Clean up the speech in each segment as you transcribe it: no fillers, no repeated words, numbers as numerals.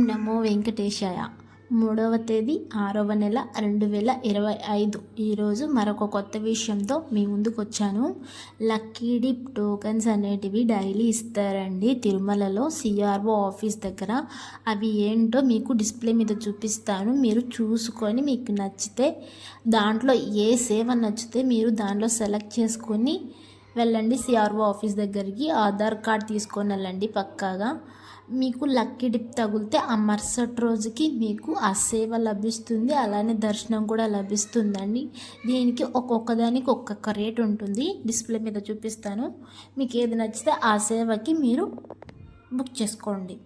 నమో వెంకటేశాయ. 3వ తేదీ 6వ నెల 2025. ఈరోజు మరొక కొత్త విషయంతో మీ ముందుకు వచ్చాను. లక్కీ డిప్ టోకెన్స్ అనేటివి డైలీ ఇస్తారండి తిరుమలలో సిఆర్ఓ ఆఫీస్ దగ్గర. అవి ఏంటో మీకు డిస్ప్లే మీద చూపిస్తాను. మీరు చూసుకొని మీకు నచ్చితే దాంట్లో ఏ సేవ నచ్చితే మీరు దాంట్లో సెలెక్ట్ చేసుకొని వెళ్ళండి సిఆర్ఓ ఆఫీస్ దగ్గరికి. ఆధార్ కార్డ్ తీసుకొని వెళ్ళండి పక్కాగా. మీకు లక్కీ డిప్ తగిలితే ఆ మరుసటి రోజుకి మీకు ఆ సేవ లభిస్తుంది, అలానే దర్శనం కూడా లభిస్తుందండి. దీనికి ఒక్కొక్కదానికి ఒక్కొక్క రేట్ ఉంటుంది. డిస్ప్లే మీద చూపిస్తాను. మీకు ఏది నచ్చితే ఆ సేవకి మీరు బుక్ చేసుకోండి.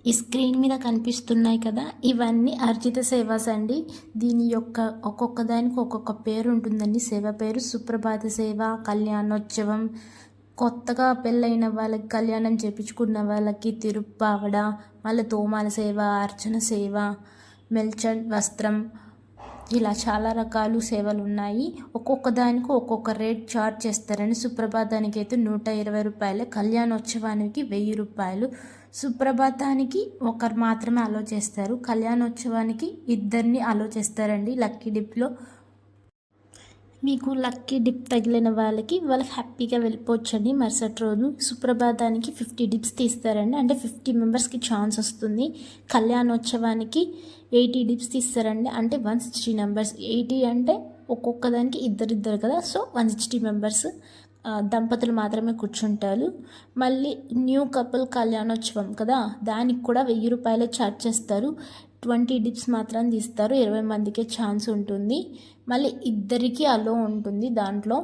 ఈ స్క్రీన్ మీద కనిపిస్తున్నాయి కదా, ఇవన్నీ అర్జిత సేవాస్ అండి. దీని యొక్క ఒక్కొక్క దానికి ఒక్కొక్క పేరు ఉంటుందండి. సేవ పేరు సుప్రభాత సేవ, కళ్యాణోత్సవం, కొత్తగా పెళ్ళైన వాళ్ళకి కళ్యాణం చేపించుకున్న వాళ్ళకి తిరుప్పావడ, మళ్ళీ తోమాల సేవ, అర్చన సేవ, మెల్చల్ వస్త్రం, ఇలా చాలా రకాలు సేవలు ఉన్నాయి. ఒక్కొక్క దానికి ఒక్కొక్క రేట్ చార్జ్ చేస్తారని. సుప్రభాతానికి అయితే 120 రూపాయలు, కళ్యాణోత్సవానికి 1000 రూపాయలు. సుప్రభాతానికి ఒకరు మాత్రమే అలో చేస్తారు, కళ్యాణోత్సవానికి ఇద్దరిని అలో చేస్తారండి. లక్కీ డిప్లో మీకు లక్కీ డిప్ తగిలిన వాళ్ళకి హ్యాపీగా వెళ్ళిపోవచ్చండి మరుసటి రోజు. సుప్రభాతానికి 50 డిప్స్ తీస్తారండి, అంటే 50 మెంబర్స్కి ఛాన్స్ వస్తుంది. కళ్యాణోత్సవానికి 80 డిప్స్ తీస్తారండి, అంటే 160 మెంబర్స్. 80 అంటే ఒక్కొక్క దానికి ఇద్దరిద్దరు కదా, సో 160 మెంబర్స్ దంపతులు మాత్రమే కూర్చుంటారు. మళ్ళీ న్యూ కపుల్ కళ్యాణోత్సవం కదా, దానికి కూడా 1000 రూపాయలే ఛార్జ్ చేస్తారు. 20 డిప్స్ మాత్రం తీస్తారు, 20 మందికే ఛాన్స్ ఉంటుంది. మళ్ళీ ఇద్దరికి అలో ఉంటుంది దాంట్లో.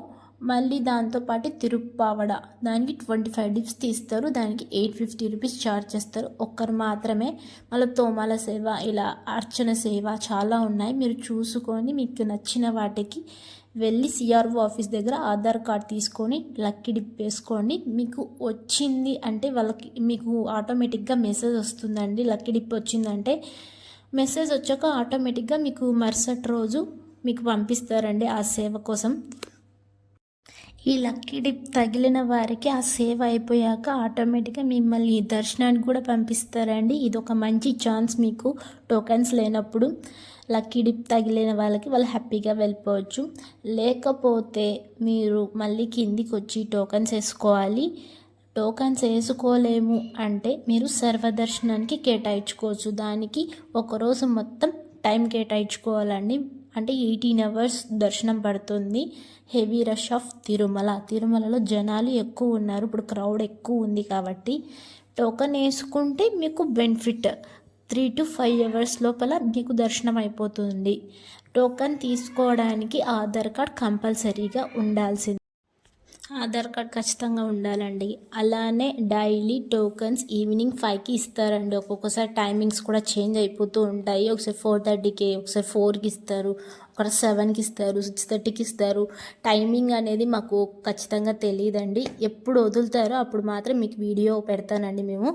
మళ్ళీ దాంతోపాటు తిరుప్పావడ, దానికి 25 డిప్స్ తీస్తారు, దానికి 850 రూపీస్ ఛార్జ్ చేస్తారు, ఒక్కరు మాత్రమే. మళ్ళీ తోమాల సేవ, ఇలా అర్చన సేవ చాలా ఉన్నాయి. మీరు చూసుకొని మీకు నచ్చిన వాటికి వెళ్ళి సిఆర్ఓ ఆఫీస్ దగ్గర ఆధార్ కార్డ్ తీసుకొని లక్కీ డిప్ వేసుకోండి. మీకు వచ్చింది అంటే మీకు ఆటోమేటిక్గా మెసేజ్ వస్తుందండి. లక్కీ డిప్ వచ్చిందంటే మెసేజ్ వచ్చాక ఆటోమేటిక్గా మీకు మరుసటి రోజు మీకు పంపిస్తారండి ఆ సేవ కోసం. ఈ లక్కీ డిప్ తగిలిన వారికి ఆ సేవ అయిపోయాక ఆటోమేటిక్గా మిమ్మల్ని దర్శనానికి కూడా పంపిస్తారండి. ఇది ఒక మంచి ఛాన్స్ మీకు టోకెన్స్ లేనప్పుడు. లక్కీ డిప్ తగిలిన వాళ్ళకి హ్యాపీగా వెళ్ళిపోవచ్చు. లేకపోతే మీరు మళ్ళీ కిందికి వచ్చి టోకెన్స్ వేసుకోవాలి. టోకెన్స్ వేసుకోలేము అంటే మీరు సర్వదర్శనానికి కేటాయించుకోవచ్చు. దానికి ఒకరోజు మొత్తం టైం కేటాయించుకోవాలండి, అంటే 18 అవర్స్ దర్శనం పడుతుంది. హెవీ రష్ ఆఫ్ తిరుమలలో జనాలు ఎక్కువ ఉన్నారు, ఇప్పుడు క్రౌడ్ ఎక్కువ ఉంది కాబట్టి టోకెన్ వేసుకుంటే మీకు బెనిఫిట్. 3 to 5 అవర్స్ లోపల మీకు దర్శనం అయిపోతుంది. టోకెన్ తీసుకోవడానికి ఆధార్ కార్డ్ కంపల్సరీగా ఉండాల్సింది. ఆధార్ కార్డ్ ఖచ్చితంగా ఉండాలండి. అలానే డైలీ టోకెన్స్ ఈవినింగ్ 5కి ఇస్తారండి. ఒక్కొక్కసారి టైమింగ్స్ కూడా చేంజ్ అయిపోతూ ఉంటాయి. ఒకసారి 4:30కి, ఒకసారి 4కి ఇస్తారు, ఒకసారి 7కి ఇస్తారు, 6:30కి ఇస్తారు. టైమింగ్ అనేది మాకు ఖచ్చితంగా తెలియదండి. ఎప్పుడు వదులుతారో అప్పుడు మాత్రం మీకు వీడియో పెడతానండి మేము.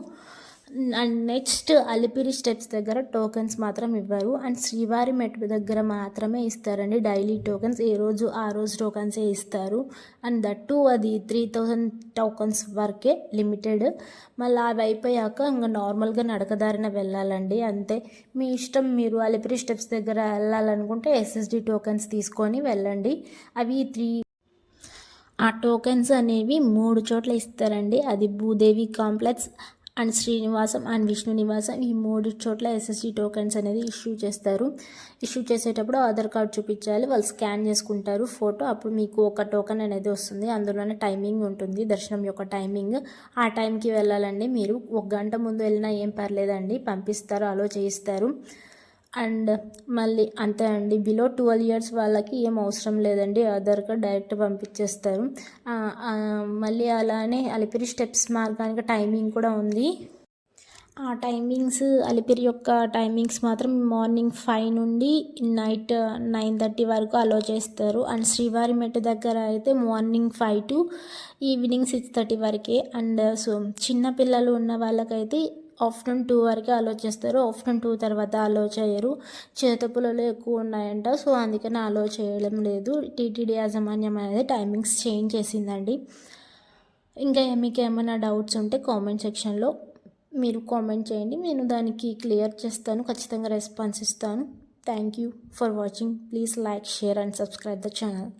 అండ్ నెక్స్ట్ అలిపిరి స్టెప్స్ దగ్గర టోకెన్స్ మాత్రం ఇవ్వరు, అండ్ శ్రీవారి మెట్టు దగ్గర మాత్రమే ఇస్తారండి డైలీ టోకెన్స్. ఏ రోజు ఆ రోజు టోకెన్సే ఇస్తారు, అండ్ దట్టు అది 3000 టోకెన్స్ వరకే లిమిటెడ్. మళ్ళీ అవి అయిపోయాక ఇంకా నార్మల్గా నడకదారిన వెళ్ళాలండి, అంతే మీ ఇష్టం. మీరు అలిపిరి స్టెప్స్ దగ్గర వెళ్ళాలనుకుంటే SSD టోకెన్స్ తీసుకొని వెళ్ళండి. అవి ఆ టోకెన్స్ అనేవి 3 చోట్ల ఇస్తారండి. అది Bhudevi complex and Srinivasam and Vishnu నివాసం, ఈ 3 చోట్ల SSD టోకెన్స్ అనేది ఇష్యూ చేస్తారు. ఇష్యూ చేసేటప్పుడు ఆధార్ కార్డ్ చూపించాలి, వాళ్ళు స్కాన్ చేసుకుంటారు ఫోటో, అప్పుడు మీకు ఒక టోకెన్ అనేది వస్తుంది. అందులోనే టైమింగ్ ఉంటుంది, దర్శనం యొక్క టైమింగ్. ఆ టైంకి వెళ్ళాలండి. మీరు 1 గంట ముందు వెళ్ళినా ఏం పర్లేదండి, పంపిస్తారు, అలో చేయిస్తారు. అండ్ మళ్ళీ అంతే అండి, బిలో 12 ఇయర్స్ వాళ్ళకి ఏం అవసరం లేదండి, ఆధార్ కార్డ్ డైరెక్ట్ పంపించేస్తారు. మళ్ళీ అలానే అలిపిరి స్టెప్స్ మార్గానికి టైమింగ్ కూడా ఉంది. ఆ టైమింగ్స్ అలిపిరి యొక్క టైమింగ్స్ మాత్రం మార్నింగ్ 5 నుండి నైట్ 9:30 వరకు అలో చేస్తారు. అండ్ శ్రీవారి మెట్టు దగ్గర అయితే మార్నింగ్ 5 to ఈవినింగ్ 6:30 వరకే. అండ్ సో చిన్నపిల్లలు ఉన్న వాళ్ళకైతే ఆఫ్టర్నూన్ 2 వరకు అలో చేస్తారు. ఆఫ్టర్నూన్ 2 తర్వాత అలో చేయరు, చేతపులలో ఎక్కువ ఉన్నాయంట, సో అందుకని అలో చేయడం లేదు. టీటీడీ యాజమాన్యం అనేది టైమింగ్స్ చేంజ్ చేసిందండి. ఇంకా మీకు ఏమైనా డౌట్స్ ఉంటే కామెంట్ సెక్షన్లో మీరు కామెంట్ చేయండి, నేను దానికి క్లియర్ చేస్తాను, ఖచ్చితంగా రెస్పాన్స్ ఇస్తాను. Thank you for watching. Please like, share and subscribe the channel.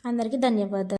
అందరికీ ధన్యవాదాలు.